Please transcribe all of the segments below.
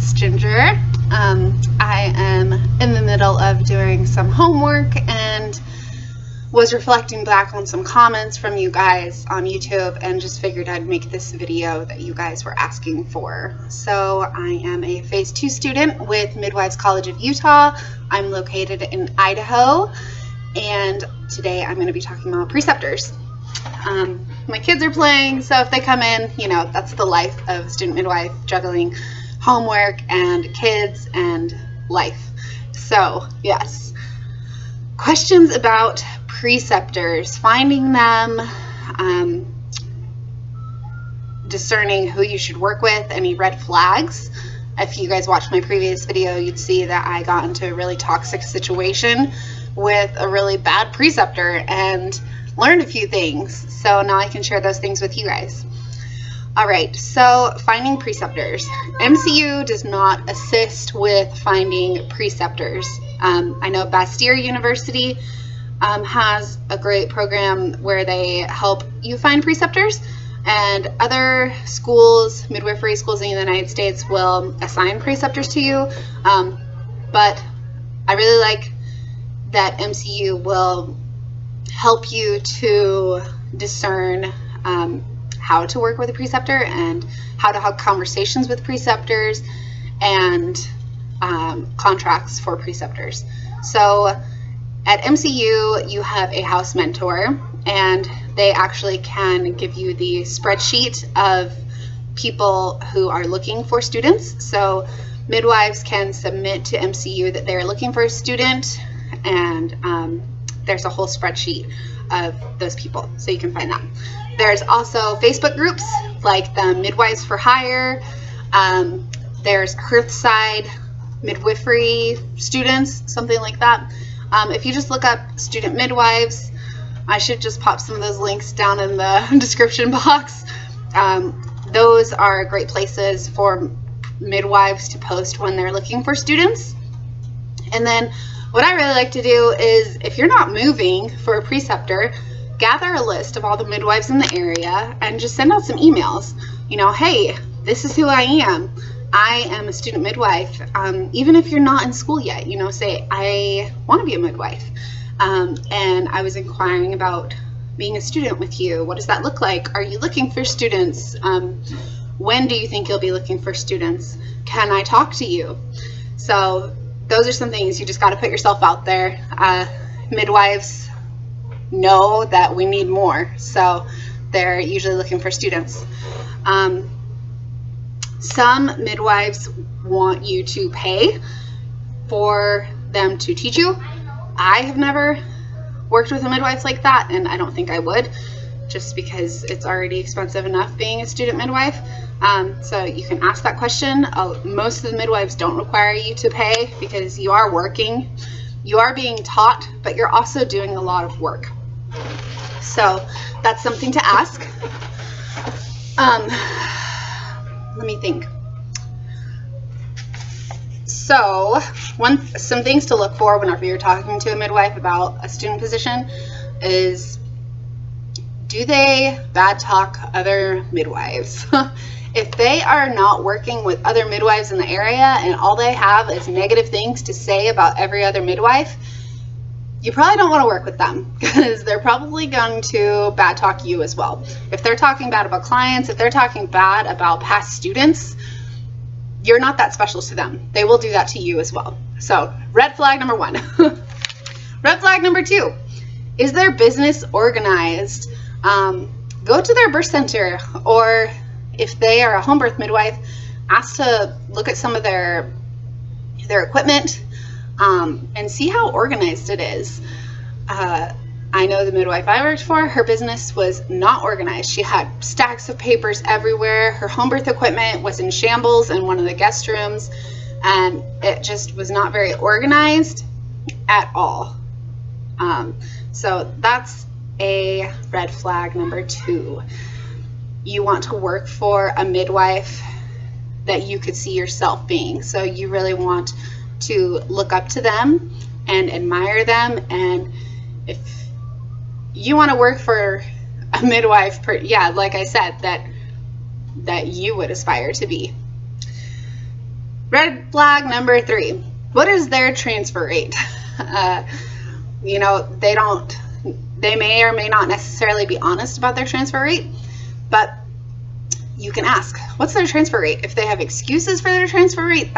it's Ginger. I am in the middle of doing some homework and was reflecting back on some comments from you guys on YouTube and just figured I'd make this video that you guys were asking for. So I am a Phase 2 student with Midwives College of Utah. I'm located in Idaho, and today I'm going to be talking about preceptors. My kids are playing, so if they come in, you know, that's the life of student midwife, juggling homework and kids and life. So yes, questions about preceptors, finding them, discerning who you should work with, any red flags. If you guys watched my previous video, you'd see that I got into a really toxic situation with a really bad preceptor and learned a few things. So now I can share those things with you guys. All right, so finding preceptors. MCU does not assist with finding preceptors. I know Bastyr University has a great program where they help you find preceptors, and other schools, midwifery schools in the United States, will assign preceptors to you. But I really like that MCU will help you to discern how to work with a preceptor and how to have conversations with preceptors and contracts for preceptors. So at MCU, you have a house mentor, and they actually can give you the spreadsheet of people who are looking for students. So midwives can submit to MCU that they're looking for a student, and there's a whole spreadsheet of those people, so you can find them. There's also Facebook groups like the Midwives for Hire. There's Hearthside midwifery students, something like that. If you just look up student midwives, I should just pop some of those links down in the description box. Those are great places for midwives to post when they're looking for students. And then what I really like to do is, if you're not moving for a preceptor, gather a list of all the midwives in the area and just send out some emails. You know, hey, this is who I am. I am a student midwife. Even if you're not in school yet, you know, say, I want to be a midwife. And I was inquiring about being a student with you. What does that look like? Are you looking for students? When do you think you'll be looking for students? Can I talk to you? So those are some things you just got to put yourself out there. Midwives know that we need more, so they're usually looking for students. Some midwives want you to pay for them to teach you. I have never worked with a midwife like that, and I don't think I would, just because it's already expensive enough being a student midwife. So you can ask that question. Most of the midwives don't require you to pay because you are working. You are being taught, but you're also doing a lot of work. So that's something to ask. Let me think. So some things to look for whenever you're talking to a midwife about a student position is, do they bad talk other midwives? If they are not working with other midwives in the area and all they have is negative things to say about every other midwife, you probably don't want to work with them, because they're probably going to bad talk you as well. If they're talking bad about clients, if they're talking bad about past students, you're not that special to them. They will do that to you as well. So red flag number 1. Red flag number 2, is their business organized? Go to their birth center, or if they are a home birth midwife, ask to look at some of their equipment and see how organized it is. I know the midwife I worked for, her business was not organized. She had stacks of papers everywhere. Her home birth equipment was in shambles in one of the guest rooms, and it just was not very organized at all. So that's a red flag number 2. You want to work for a midwife that you could see yourself being. So you really want to look up to them and admire them, and if you want to work for a midwife, like I said, that you would aspire to be. Red flag number 3. What is their transfer rate? You know, they may or may not necessarily be honest about their transfer rate, but you can ask, what's their transfer rate? If they have excuses for their transfer rate,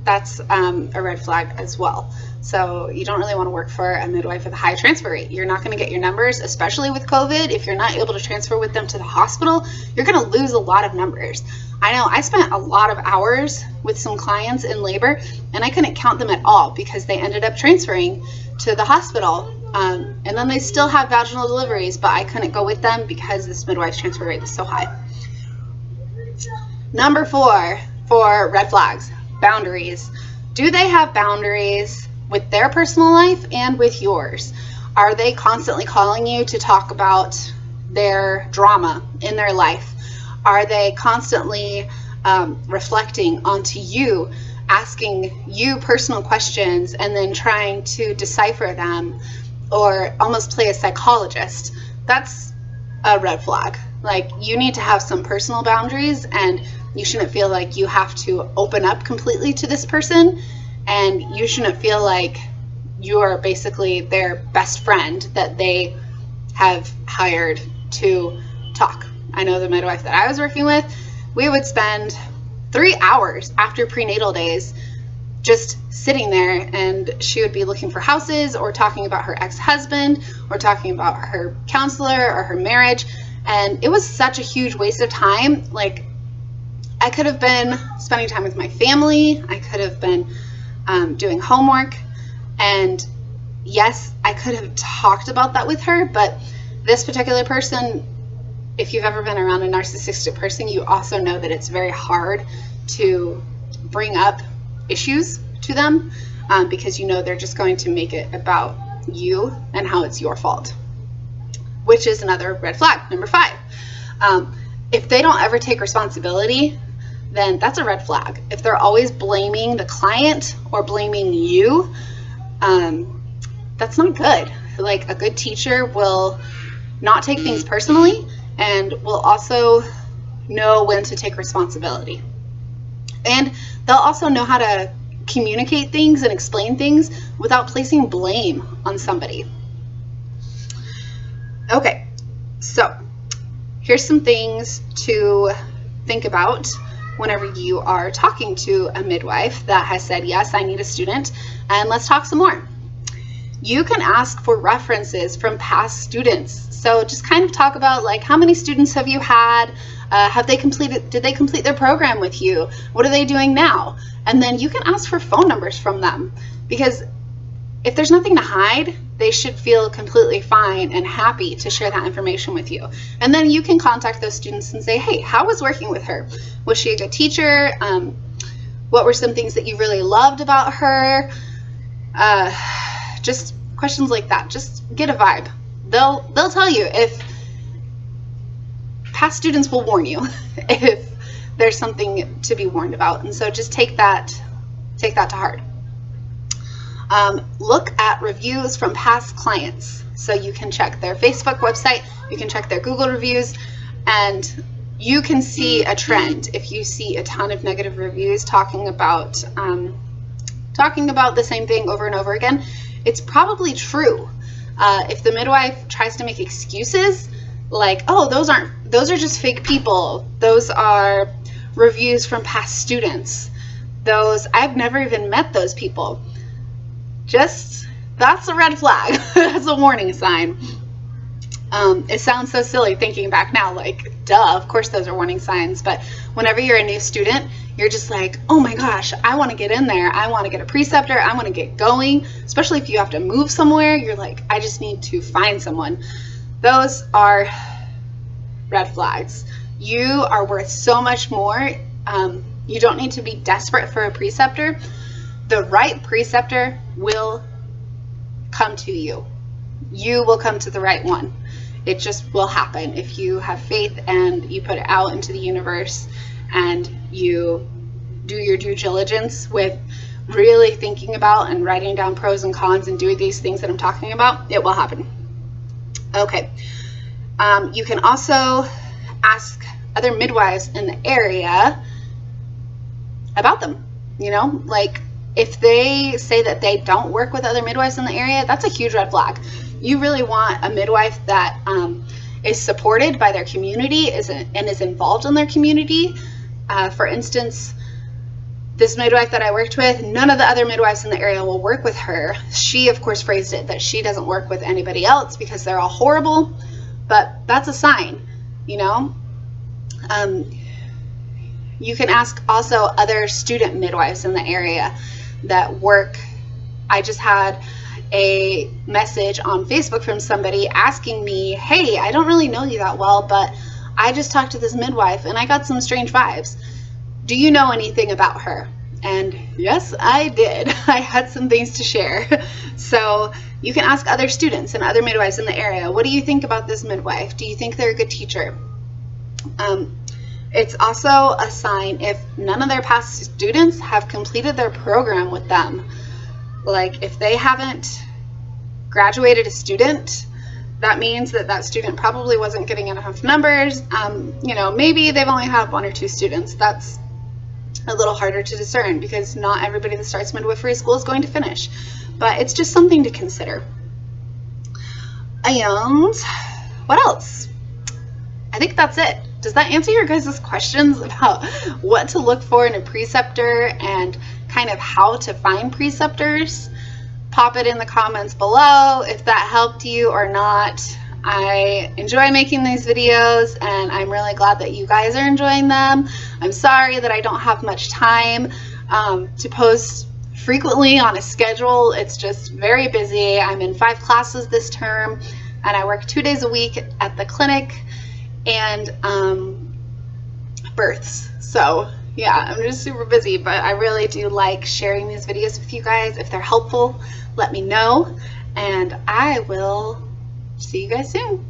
that's a red flag as well. So you don't really want to work for a midwife with a high transfer rate. You're not going to get your numbers, especially with COVID. If you're not able to transfer with them to the hospital, you're going to lose a lot of numbers. I know I spent a lot of hours with some clients in labor, and I couldn't count them at all because they ended up transferring to the hospital. And then they still have vaginal deliveries, but I couldn't go with them because this midwife's transfer rate was so high. Number 4 for red flags, boundaries. Do they have boundaries with their personal life and with yours? Are they constantly calling you to talk about their drama in their life? Are they constantly reflecting onto you, asking you personal questions and then trying to decipher them or almost play a psychologist? That's a red flag. Like, you need to have some personal boundaries, and you shouldn't feel like you have to open up completely to this person, and you shouldn't feel like you are basically their best friend that they have hired to talk. I know the midwife that I was working with, we would spend 3 hours after prenatal days just sitting there, and she would be looking for houses or talking about her ex-husband or talking about her counselor or her marriage. And it was such a huge waste of time. Like, I could have been spending time with my family. I could have been doing homework. And yes, I could have talked about that with her, but this particular person, if you've ever been around a narcissistic person, you also know that it's very hard to bring up issues to them because you know they're just going to make it about you and how it's your fault, which is another red flag. Number 5, if they don't ever take responsibility, then that's a red flag. If they're always blaming the client or blaming you, that's not good. Like, a good teacher will not take things personally and will also know when to take responsibility. And they'll also know how to communicate things and explain things without placing blame on somebody. Okay, so here's some things to think about whenever you are talking to a midwife that has said, yes, I need a student, and let's talk some more. You can ask for references from past students. So just kind of talk about, like, how many students have you had? Did they complete their program with you? What are they doing now? And then you can ask for phone numbers from them, because if there's nothing to hide, they should feel completely fine and happy to share that information with you. And then you can contact those students and say, hey, how was working with her? Was she a good teacher? What were some things that you really loved about her? Just questions like that. Just get a vibe. They'll tell you. If past students will warn you if there's something to be warned about. And so just take that to heart. Look at reviews from past clients. So you can check their Facebook website, you can check their Google reviews, and you can see a trend. If you see a ton of negative reviews talking about the same thing over and over again, it's probably true. If the midwife tries to make excuses like, oh, those are just fake people, those are reviews from past students, I've never even met those people, that's a red flag. That's a warning sign. It sounds so silly thinking back now, like, duh, of course those are warning signs. But whenever you're a new student, you're just like, oh my gosh, I want to get in there. I want to get a preceptor. I want to get going. Especially if you have to move somewhere, you're like, I just need to find someone. Those are red flags. You are worth so much more. You don't need to be desperate for a preceptor. The right preceptor will come to you. You will come to the right one. It just will happen if you have faith and you put it out into the universe and you do your due diligence with really thinking about and writing down pros and cons and doing these things that I'm talking about. It will happen. Okay. You can also ask other midwives in the area about them. You know, like if they say that they don't work with other midwives in the area, that's a huge red flag. You really want a midwife that is supported by their community and is involved in their community. For instance, this midwife that I worked with, none of the other midwives in the area will work with her. She, of course, phrased it that she doesn't work with anybody else because they're all horrible, but that's a sign, you know? You can ask also other student midwives in the area that work. I just had a message on Facebook from somebody asking me, hey, I don't really know you that well, but I just talked to this midwife and I got some strange vibes. Do you know anything about her? And yes, I did. I had some things to share. So you can ask other students and other midwives in the area, what do you think about this midwife? Do you think they're a good teacher? It's also a sign if none of their past students have completed their program with them. Like if they haven't graduated a student, that means that that student probably wasn't getting enough numbers. You know, maybe they've only had 1 or 2 students. That's a little harder to discern because not everybody that starts midwifery school is going to finish. But it's just something to consider. And what else? I think that's it. Does that answer your guys' questions about what to look for in a preceptor and kind of how to find preceptors? Pop it in the comments below if that helped you or not. I enjoy making these videos and I'm really glad that you guys are enjoying them. I'm sorry that I don't have much time to post frequently on a schedule. It's just very busy. I'm in 5 classes this term and I work 2 days a week at the clinic and births. So yeah, I'm just super busy, but I really do like sharing these videos with you guys. If they're helpful, let me know, and I will see you guys soon.